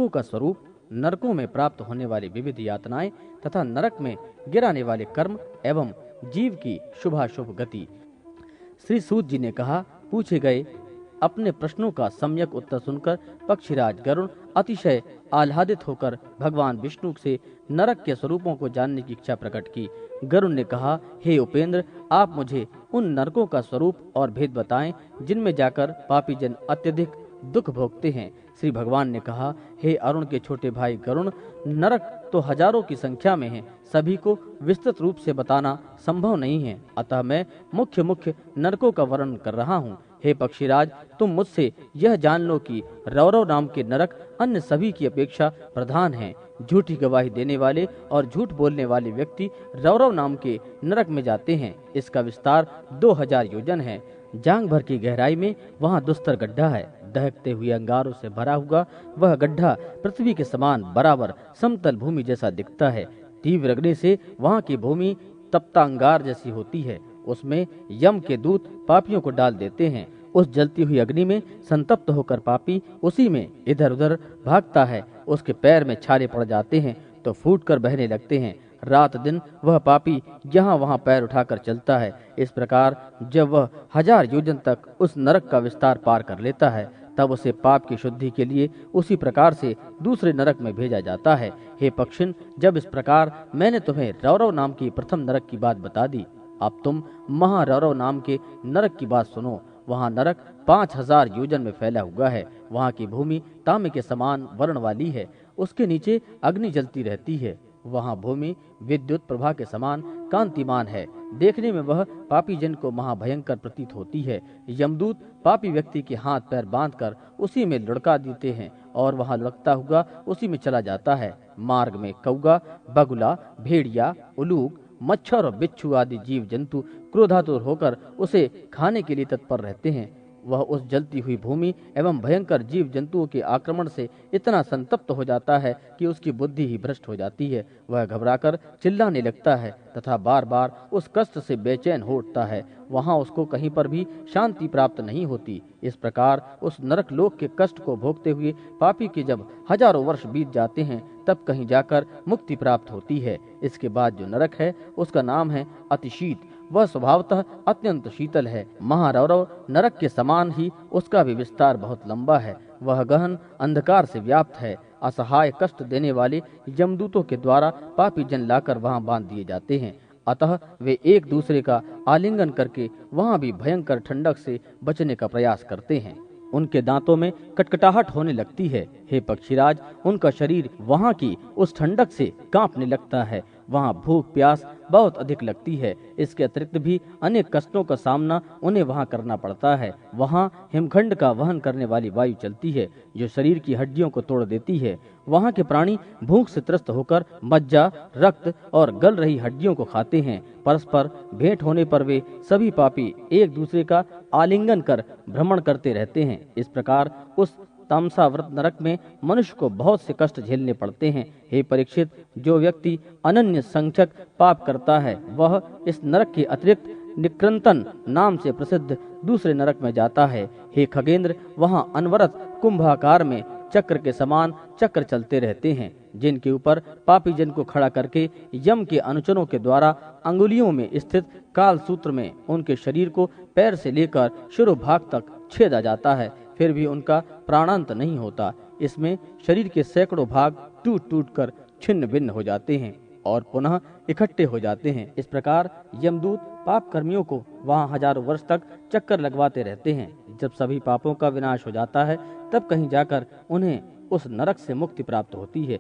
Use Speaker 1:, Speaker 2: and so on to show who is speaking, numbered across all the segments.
Speaker 1: नरकों का स्वरूप, नरकों में प्राप्त होने वाली विविध यातनाएं तथा नरक में गिराने वाले कर्म एवं जीव की शुभाशुभ गति। श्री सूत जी ने कहा, पूछे गए अपने प्रश्नों का सम्यक उत्तर सुनकर पक्षीराज गरुड़ अतिशय आह्लादित होकर भगवान विष्णु से नरक के स्वरूपों को जानने की इच्छा प्रकट की। गरुड़ ने कहा, हे उपेंद्र, आप मुझे उन नरकों का स्वरूप और भेद बताएं जिनमें जाकर पापी जन अत्यधिक दुख भोगते हैं। श्री भगवान ने कहा, हे अरुण के छोटे भाई गरुड़, नरक तो हजारों की संख्या में है, सभी को विस्तृत रूप से बताना संभव नहीं है, अतः मैं मुख्य मुख्य नरकों का वर्णन कर रहा हूँ। हे पक्षीराज, तुम मुझसे यह जान लो कि रौरव नाम के नरक अन्य सभी की अपेक्षा प्रधान हैं। झूठी गवाही देने वाले और झूठ बोलने वाले व्यक्ति रौरव नाम के नरक में जाते हैं। इसका विस्तार 2000 योजन है। जांग भर की गहराई में वहाँ दुस्तर गड्ढा है। दहकते हुए अंगारों से भरा हुआ वह गड्ढा पृथ्वी के समान बराबर समतल भूमि जैसा दिखता है। तीव्र अग्नि से वहाँ की भूमि तप्ता अंगार जैसी होती है। उसमें यम के दूत पापियों को डाल देते हैं। उस जलती हुई अग्नि में संतप्त होकर पापी उसी में इधर उधर भागता है। उसके पैर में छाले पड़ जाते हैं तो फूटकर बहने लगते हैं। रात दिन वह पापी यहाँ वहाँ पैर उठाकर चलता है। इस प्रकार जब वह 1000 योजन तक उस नरक का विस्तार पार कर लेता है, तब उसे पाप की शुद्धि के लिए उसी प्रकार से दूसरे नरक में भेजा जाता है। हे पक्षिन, जब इस प्रकार मैंने तुम्हें रौरव नाम की प्रथम नरक की बात बता दी, अब तुम महारौरव नाम के नरक की बात सुनो। वहाँ नरक 5000 योजन में फैला हुआ है। वहाँ की भूमि तांबे के समान वर्ण वाली है। उसके नीचे अग्नि जलती रहती है। वहाँ भूमि विद्युत प्रभा के समान कांतिमान है। देखने में वह पापी जन को महाभयंकर प्रतीत होती है। यमदूत पापी व्यक्ति के हाथ पैर बांधकर उसी में लुढ़का देते हैं और वहाँ लुढ़कता हुआ उसी में चला जाता है। मार्ग में कौवा, बगुला, भेड़िया, उलूक, मच्छर और बिच्छू आदि जीव जंतु क्रोधातुर होकर उसे खाने के लिए तत्पर रहते हैं। वह उस जलती हुई भूमि एवं भयंकर जीव जंतुओं के आक्रमण से इतना संतप्त हो जाता है कि उसकी बुद्धि ही भ्रष्ट हो जाती है। वह घबराकर चिल्लाने लगता है तथा बार बार उस कष्ट से बेचैन हो उठता है। वहाँ उसको कहीं पर भी शांति प्राप्त नहीं होती। इस प्रकार उस नरक लोक के कष्ट को भोगते हुए पापी के जब हजारों वर्ष बीत जाते हैं, तब कहीं जाकर मुक्ति प्राप्त होती है। इसके बाद जो नरक है उसका नाम है अतिशीत। वह स्वभावतः अत्यंत शीतल है। महारौरव नरक के समान ही उसका भी विस्तार बहुत लंबा है। वह गहन अंधकार से व्याप्त है। असहाय कष्ट देने वाले यमदूतों के द्वारा पापी जन लाकर वहां बांध दिए जाते हैं। अतः वे एक दूसरे का आलिंगन करके वहां भी भयंकर ठंडक से बचने का प्रयास करते हैं। उनके दांतों में कटकटाहट होने लगती है। हे पक्षीराज, उनका शरीर वहाँ की उस ठंडक से कांपने लगता है। वहाँ भूख प्यास बहुत अधिक लगती है। इसके अतिरिक्त भी अनेक कष्टों का सामना उन्हें वहाँ करना पड़ता है। वहाँ हिमखंड का वहन करने वाली वायु चलती है जो शरीर की हड्डियों को तोड़ देती है। वहाँ के प्राणी भूख से त्रस्त होकर मज्जा, रक्त और गल रही हड्डियों को खाते हैं। परस्पर भेंट होने पर वे सभी पापी एक दूसरे का आलिंगन कर भ्रमण करते रहते हैं। इस प्रकार उस तामसाव्रत नरक में मनुष्य को बहुत से कष्ट झेलने पड़ते हैं। हे परीक्षित, जो व्यक्ति अनन्य संख्यक पाप करता है वह इस नरक के अतिरिक्त निकृंतन नाम से प्रसिद्ध दूसरे नरक में जाता है। हे खगेंद्र, वहाँ अनवरत कुंभाकार में चक्र के समान चक्र चलते रहते हैं, जिनके ऊपर पापी जन को खड़ा करके यम के अनुचरों के द्वारा अंगुलियों में स्थित काल सूत्र में उनके शरीर को पैर से लेकर शिरोभाग तक छेदा जाता है, फिर भी उनका प्राणांत नहीं होता। इसमें शरीर के सैकड़ों भाग टूट टूट कर छिन्न भिन्न हो जाते हैं और पुनः इकट्ठे हो जाते हैं। इस प्रकार यमदूत पाप कर्मियों को वहाँ हजारों वर्ष तक चक्कर लगवाते रहते हैं। जब सभी पापों का विनाश हो जाता है, तब कहीं जाकर उन्हें उस नरक से मुक्ति प्राप्त होती है।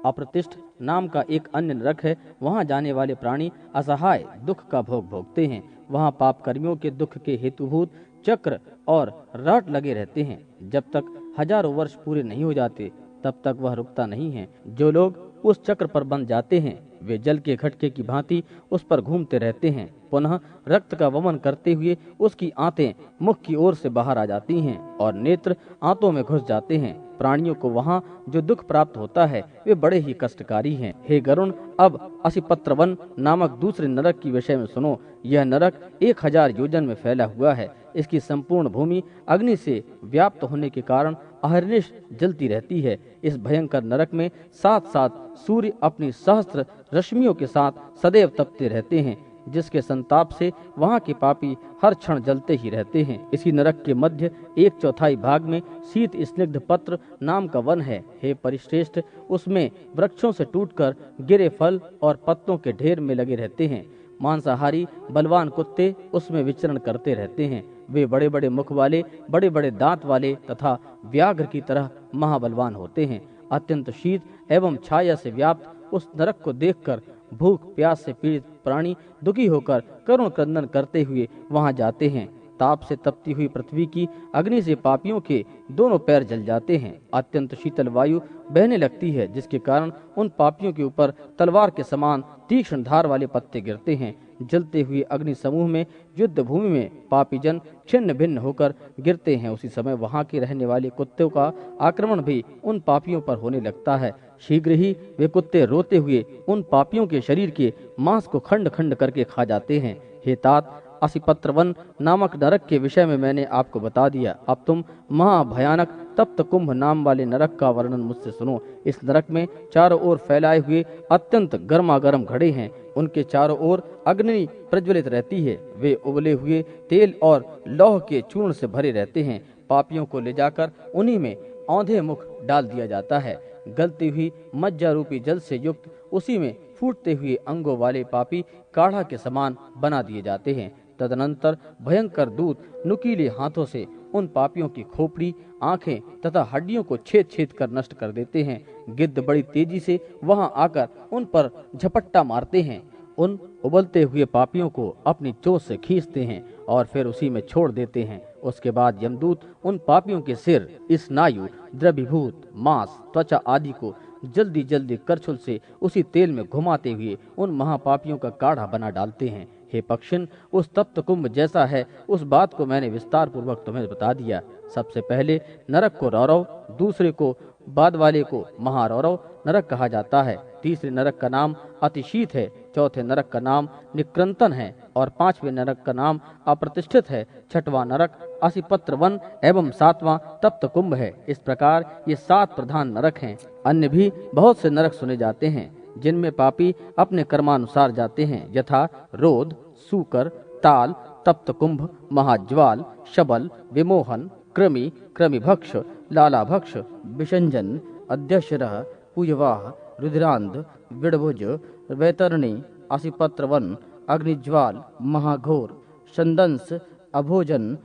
Speaker 1: अप्रतिष्ठ नाम का एक अन्य नरक है। वहाँ जाने वाले प्राणी असहाय दुख का भोग भोगते हैं। वहाँ पाप कर्मियों के दुख के हेतुभूत चक्र और रट लगे रहते हैं। जब तक हजारों वर्ष पूरे नहीं हो जाते, तब तक वह रुकता नहीं है। जो लोग उस चक्र पर बंध जाते हैं, वे जल के खटके की भांति उस पर घूमते रहते हैं। पुनः रक्त का वमन करते हुए उसकी आंतें मुख की ओर से बाहर आ जाती हैं और नेत्र आंतों में घुस जाते हैं। प्राणियों को वहाँ जो दुख प्राप्त होता है वे बड़े ही कष्टकारी हैं। हे गरुण, अब असिपत्रवन नामक दूसरे नरक की विषय में सुनो। यह नरक 1000 योजन में फैला हुआ है। इसकी संपूर्ण भूमि अग्नि से व्याप्त होने के कारण अहर्निश जलती रहती है। इस भयंकर नरक में साथ साथ सूर्य अपनी सहस्त्र रश्मियों के साथ सदैव तपते रहते हैं, जिसके संताप से वहाँ के पापी हर क्षण जलते ही रहते हैं। इसी नरक के मध्य 1/4 भाग में शीत स्निग्ध पत्र नाम का वन है। हे परिश्रेष्ठ, उसमें वृक्षों से टूटकर गिरे फल और पत्तों के ढेर में लगे रहते हैं। मांसाहारी बलवान कुत्ते उसमें विचरण करते रहते हैं। वे बड़े बड़े मुख वाले, बड़े बड़े दांत वाले तथा व्याघ्र की तरह महाबलवान होते हैं। अत्यंत शीत एवं छाया से व्याप्त उस नरक को देखकर भूख प्यास से पीड़ित प्राणी दुखी होकर करुण क्रंदन करते हुए वहां जाते हैं। ताप से तपती हुई पृथ्वी की अग्नि से पापियों के दोनों पैर जल जाते हैं। अत्यंत शीतल वायु बहने लगती है, जिसके कारण उन पापियों के ऊपर तलवार के समान तीक्ष्ण धार वाले पत्ते गिरते हैं। जलते हुए अग्नि समूह में युद्ध भूमि में पापी जन छिन्न भिन्न होकर गिरते हैं। उसी समय वहां के रहने वाले कुत्तों का आक्रमण भी उन पापियों पर होने लगता है। शीघ्र ही वे कुत्ते रोते हुए उन पापियों के शरीर के मांस को खंड खंड करके खा जाते हैं। हे तात, असिपत्रवन नामक नरक के विषय में मैंने आपको बता दिया। अब तुम महाभयानक तप्त कुंभ नाम वाले नरक का वर्णन मुझसे सुनो। इस नरक में चारों ओर फैलाए हुए अत्यंत गर्मागर्म घड़े हैं। उनके चारों ओर अग्नि प्रज्वलित रहती है। वे उबले हुए तेल और लौह के चूर्ण से भरे रहते हैं। पापियों को ले जाकर उन्हीं में औंधे मुख डाल दिया जाता है। गलती हुई मज्जा रूपी जल से युक्त उसी में फूटते हुए अंगों वाले पापी काढ़ा के समान बना दिए जाते हैं। तदनंतर भयंकर दूत नुकीले हाथों से उन पापियों की खोपड़ी, आंखें तथा हड्डियों को छेद छेद कर नष्ट कर देते हैं। गिद्ध बड़ी तेजी से वहां आकर उन पर झपट्टा मारते हैं। उन उबलते हुए पापियों को अपनी चोट से खींचते हैं और फिर उसी में छोड़ देते हैं। उसके बाद यमदूत उन पापियों के सिर, स्नायु, द्रवीभूत मांस, त्वचा आदि को जल्दी जल्दी करछुल से उसी तेल में घुमाते हुए उन महापापियों का काढ़ा बना डालते हैं। हे पक्षिन, उस तप्त कुंभ जैसा है उस बात को मैंने विस्तार पूर्वक तुम्हें बता दिया। सबसे पहले नरक को रौरव, दूसरे को बाद वाले को महारौरव नरक कहा जाता है। तीसरे नरक का नाम अतिशीत है, चौथे नरक का नाम निक्रंतन है और पांचवें नरक का नाम अप्रतिष्ठित है। छठवां नरक असिपत्र वन एवं सातवां तप्त कुंभ है। इस प्रकार ये 7 प्रधान नरक हैं। अन्य भी बहुत से नरक सुने जाते हैं, जिनमें पापी अपने कर्मानुसार जाते हैं, यथा रोध, सूकर, ताल, तप्त कुंभ, महाज्वाल, शबल, विमोहन, कृमि, कृमिभक्ष, लालाभक्ष, विषंजन, अध्यशरः, पूयवाह, रुद्रांध, विड़भुज, वैतरणी, असिपत्रवन, अग्निज्वाल, महाघोर, संदंस, अभोजन,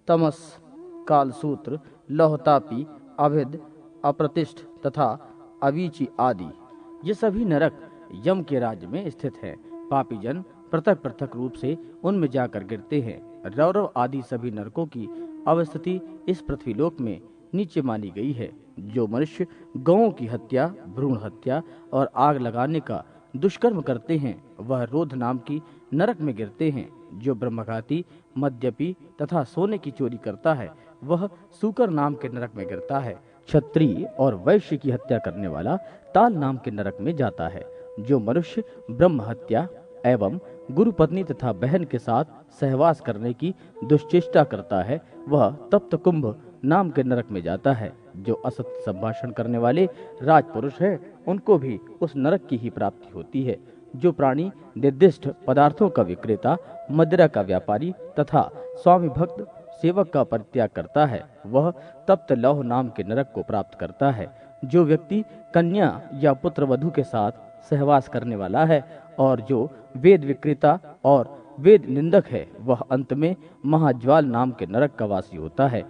Speaker 1: तमस, कालसूत्र, लौहतापी, अभिद, अप्रतिष्ठ तथा अवीची आदि। ये सभी नरक यम के राज्य में स्थित हैं। पापी जन पृथक पृथक रूप से उनमें जाकर गिरते हैं। रौरव आदि सभी नरकों की अवस्थिति इस पृथ्वीलोक में नीचे मानी गई है। जो मनुष्य गौओं की हत्या, भ्रूण हत्या और आग लगाने का दुष्कर्म करते हैं, वह रोध नाम की नरक में गिरते हैं। जो ब्रह्मघाती, मद्यपी तथा सोने की चोरी करता है, वह सूकर नाम के नरक में गिरता है। क्षत्रिय और वैश्य की हत्या करने वाला ताल नाम के नरक में जाता है। जो मनुष्य ब्रह्म हत्या एवं गुरु पत्नी तथा बहन के साथ सहवास करने की दुश्चेष्टा करता है, वह तप्त कुंभ नाम के नरक में जाता है। जो असत्य संभाषण करने वाले राजपुरुष है, उनको भी उस नरक की ही प्राप्ति होती है। जो प्राणी निर्दिष्ट पदार्थों का विक्रेता, मदिरा का व्यापारी तथा स्वामी भक्त सेवक का परित्याग करता है, वह तप्त लौह नाम के नरक को प्राप्त करता है। जो व्यक्ति कन्या या पुत्र वधू के साथ सहवास करने वाला है और जो वेद विक्रेता और वेद निंदक है, वह अंत में महाज्वाल नाम के नरक का वासी होता है।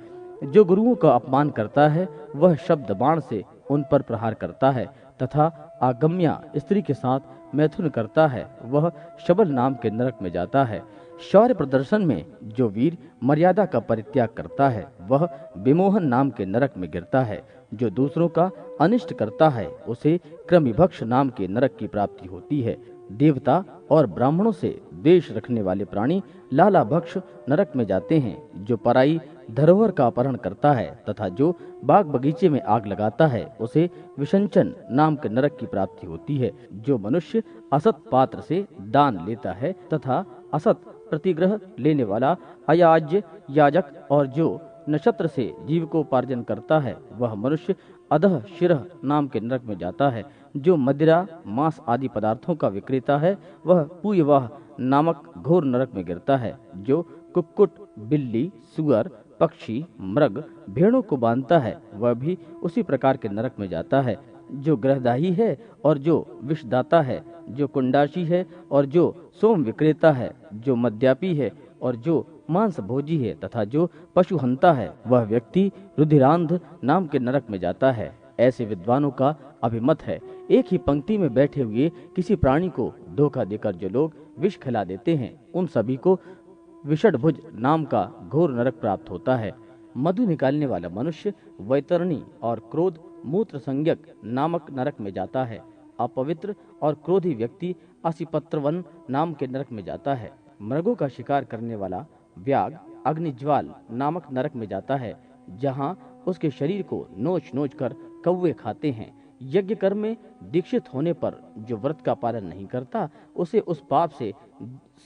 Speaker 1: जो गुरुओं का अपमान करता है, वह शब्द बाण से उन पर प्रहार करता है तथा आगम्या स्त्री के साथ मैथुन करता है, वह शबल नाम के नरक में जाता है। शौर्य प्रदर्शन में जो वीर मर्यादा का परित्याग करता है, वह विमोहन नाम के नरक में गिरता है। जो दूसरों का अनिष्ट करता है, उसे कृमिभक्ष नाम के नरक की प्राप्ति होती है। देवता और ब्राह्मणों से द्वेष रखने वाले प्राणी लालाभक्ष नरक में जाते हैं। जो पराई धरोहर का अपहरण करता है तथा जो बाग बगीचे में आग लगाता है, उसे विषंचन नाम के नरक की प्राप्ति होती है। जो मनुष्य असत पात्र से दान लेता है तथा असत प्रतिग्रह लेने वाला अयाज्य याजक और जो नक्षत्र से जीव को उपार्जन करता है वह मनुष्य अधः शिरः नाम के नरक में जाता है। जो मदिरा मांस आदि पदार्थों का विक्रेता है वह पूयवाह नामक घोर नरक में गिरता है। जो कुक्कुट, बिल्ली, सुअर, पक्षी, मृग, भेड़ों को बांधता है वह भी उसी प्रकार के नरक में जाता है। जो ग्रहदाही है और जो विषदाता है, जो कुंडाशी है और जो सोम विक्रेता है, जो मद्यापी है और जो मांस भोजी है तथा जो पशु हंता है वह व्यक्ति रुधिरांध नाम के नरक में जाता है। ऐसे विद्वानों का अभिमत है एक ही पंक्ति में बैठे हुए किसी प्राणी को धोखा देकर जो लोग विष खिला देते हैं उन सभी को विषडभुज नाम का घोर नरक प्राप्त होता है। मधु निकालने वाला मनुष्य वैतरणी और क्रोध मूत्र संज्ञक नामक नरक में जाता है। अपवित्र और क्रोधी व्यक्ति असिपत्रवन नाम के नरक में जाता है। मृगों का शिकार करने वाला व्याघ्र अग्निज्वाल नामक नरक में जाता है जहाँ उसके शरीर को नोच नोच कर कौवे खाते हैं। यज्ञ कर्म में दीक्षित होने पर जो व्रत का पालन नहीं करता उसे उस पाप से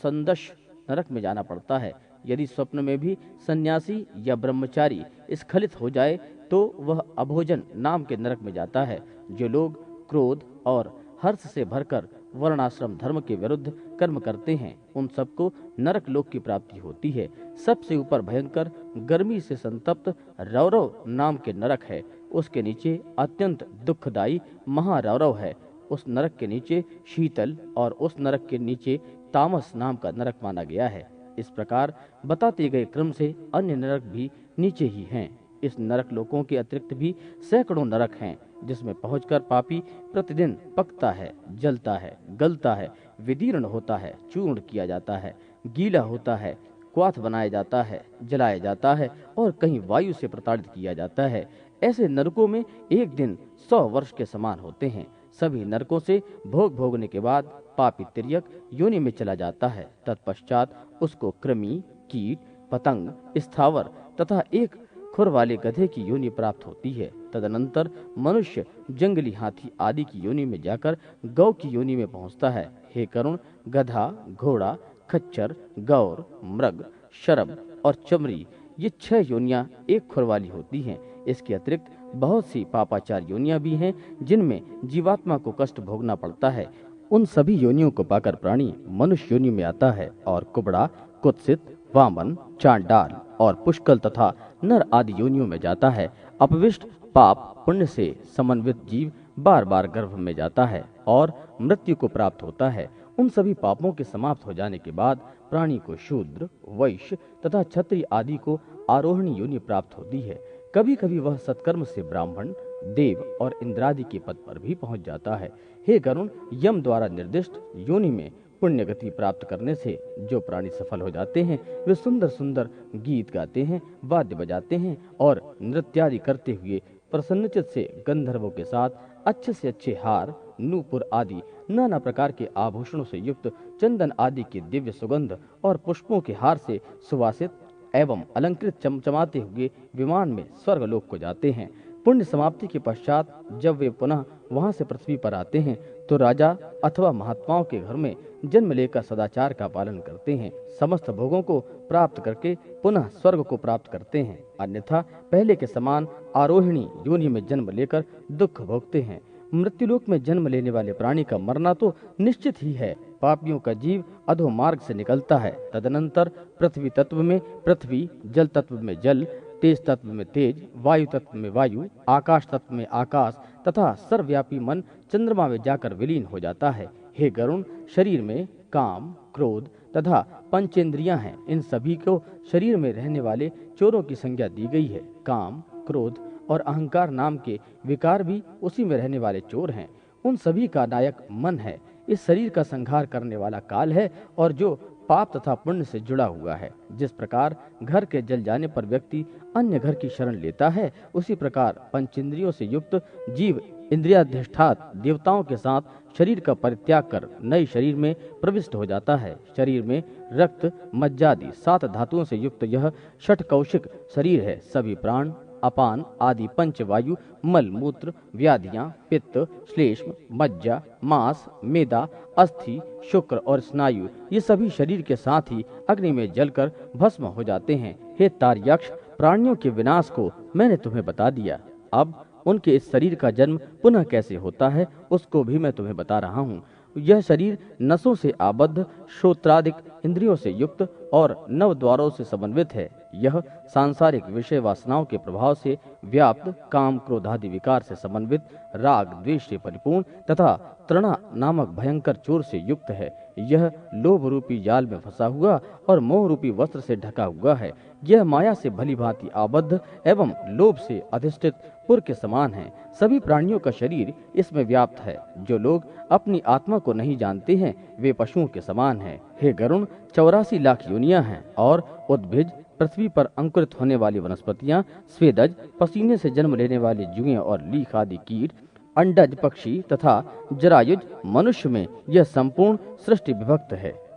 Speaker 1: संदश नरक में जाना पड़ता है। यदि स्वप्न में भी सन्यासी या ब्रह्मचारी स्खलित हो जाए तो वह अभोजन नाम के नरक में जाता है। जो लोग क्रोध और हर्ष से भरकर वर्णाश्रम धर्म के विरुद्ध कर्म करते हैं उन सबको नरक लोक की प्राप्ति होती है। सबसे ऊपर भयंकर गर्मी से संतप्त रौरव नाम के नरक है। उसके नीचे अत्यंत दुखदायी महारौरव है। उस नरक के नीचे शीतल और उस नरक के नीचे तामस नाम का नरक माना गया है। इस प्रकार बताते गए क्रम से अन्य नरक भी नीचे ही हैं। इस नरक लोकों के अतिरिक्त भी सैकड़ों नरक हैं जिसमें पहुंचकर पापी प्रतिदिन पकता है, जलता है, गलता है, विदीर्ण होता है, चूर्ण किया जाता है, गीला होता है, क्वाथ बनाया जाता है, जलाया जाता है और कहीं वायु से प्रताड़ित किया जाता है। ऐसे नरकों में एक दिन 100 वर्ष के समान होते हैं। सभी नरकों से भोग भोगने के बाद पापी तिर्यक योनि में चला जाता है। तत्पश्चात उसको कृमि, कीट, पतंग, स्थावर तथा एक खुर वाले गधे की योनि प्राप्त होती है। तदनंतर मनुष्य जंगली हाथी आदि की योनि में जाकर गौ की योनि में पहुंचता है। हे करुण, गधा, घोड़ा, खच्चर, गौर, मृग, शरभ और चमरी ये 6 योनियां एक खुर वाली होती हैं। इसके अतिरिक्त बहुत सी पापाचार योनियां भी हैं जिनमें जीवात्मा को कष्ट भोगना पड़ता है। उन सभी योनियों को पाकर प्राणी मनुष्य योनि में आता है और कुबड़ा, कुत्सित, वामन, चांडाल और पुष्कल तथा नर आदि योनियों में जाता है। अपविष्ट पाप पुण्य से समन्वित जीव बार बार गर्भ में जाता है और मृत्यु को प्राप्त होता है। उन सभी पापों के समाप्त हो जाने के बाद प्राणी को शूद्र, वैश्य तथा क्षत्रिय आदि को आरोहणी योनि प्राप्त होती है। कभी कभी वह सत्कर्म से ब्राह्मण, देव और इंद्रादि के पद पर भी पहुंच जाता है। हे गरुण, यम द्वारा निर्दिष्ट योनि में पुण्य गति प्राप्त करने से जो प्राणी सफल हो जाते हैं वे सुंदर सुंदर गीत गाते हैं, वाद्य बजाते हैं और नृत्यादि करते हुए प्रसन्नचित से गंधर्वों के साथ अच्छे से अच्छे हार, नूपुर आदि नाना प्रकार के आभूषणों से युक्त, चंदन आदि के दिव्य सुगंध और पुष्पों के हार से सुवासित एवं अलंकृत चमचमाते हुए विमान में स्वर्गलोक को जाते हैं। पुण्य समाप्ति के पश्चात जब वे पुनः वहां से पृथ्वी पर आते हैं तो राजा अथवा महात्माओं के घर में जन्म लेकर सदाचार का पालन करते हैं। समस्त भोगों को प्राप्त करके पुनः स्वर्ग को प्राप्त करते हैं। अन्यथा पहले के समान आरोहिणी योनि में जन्म लेकर दुख भोगते हैं। मृत्युलोक में जन्म लेने वाले प्राणी का मरना तो निश्चित ही है। पापियों का जीव अधो मार्ग से निकलता है। तदनंतर पृथ्वी तत्व में पृथ्वी, जल तत्व में जल, तेज तत्व में तेज, वायु तत्व में वायु, आकाश तत्व में आकाश तथा सर्वव्यापी मन चंद्रमा में जाकर विलीन हो जाता है। हे गरुण, शरीर में काम, क्रोध तथा पंचेंद्रियां हैं। इन सभी को शरीर में रहने वाले चोरों की संज्ञा दी गई है। काम, क्रोध और अहंकार नाम के विकार भी उसी में रहने वाले चोर हैं। उन सभी का नायक मन है। इस शरीर का संहार करने वाला काल है और जो पाप तथा पुण्य से जुड़ा हुआ है। जिस प्रकार घर के जल जाने पर व्यक्ति अन्य घर की शरण लेता है, उसी प्रकार पंचेंद्रियों से युक्त जीव इंद्रियाधिष्ठात देवताओं के साथ शरीर का परित्याग कर नए शरीर में प्रविष्ट हो जाता है। शरीर में रक्त, मज्जादि 7 धातुओं से युक्त यह षटकौशिक शरीर है। सभी प्राण, अपान आदि पंचवायु, मल मूत्र, व्याधियां, पित्त, श्लेष्म, मज्जा, मांस, मेदा, अस्थि, शुक्र और स्नायु ये सभी शरीर के साथ ही अग्नि में जलकर भस्म हो जाते हैं। हे तार्यक्ष, प्राणियों के विनाश को मैंने तुम्हें बता दिया। अब उनके इस शरीर का जन्म पुनः कैसे होता है उसको भी मैं तुम्हें बता रहा हूँ। यह शरीर नसों से आबद्ध, श्रोत्रादिक इंद्रियों से युक्त और नव द्वारों से समन्वित है। यह सांसारिक विषय वासनाओं के प्रभाव से व्याप्त, काम क्रोधादि विकार से समन्वित, राग द्वेष से परिपूर्ण तथा तृणा नामक भयंकर चोर से युक्त है। यह लोभ रूपी जाल में फंसा हुआ और मोह रूपी वस्त्र से ढका हुआ है। यह माया से भली भांति आबद्ध एवं लोभ से अधिष्ठित पुर के समान है। सभी प्राणियों का शरीर इसमें व्याप्त है। जो लोग अपनी आत्मा को नहीं जानते हैं वे पशुओं के समान हैं। हे गरुण, 84 लाख योनियां हैं और उद्भिज, पृथ्वी पर अंकुरित होने वाली वनस्पतियां, स्वेदज, पसीने से जन्म लेने वाले जुएं और लीख आदि कीट, अंडज पक्षी तथा जरायुज मनुष्य में यह संपूर्ण सृष्टि विभक्त है।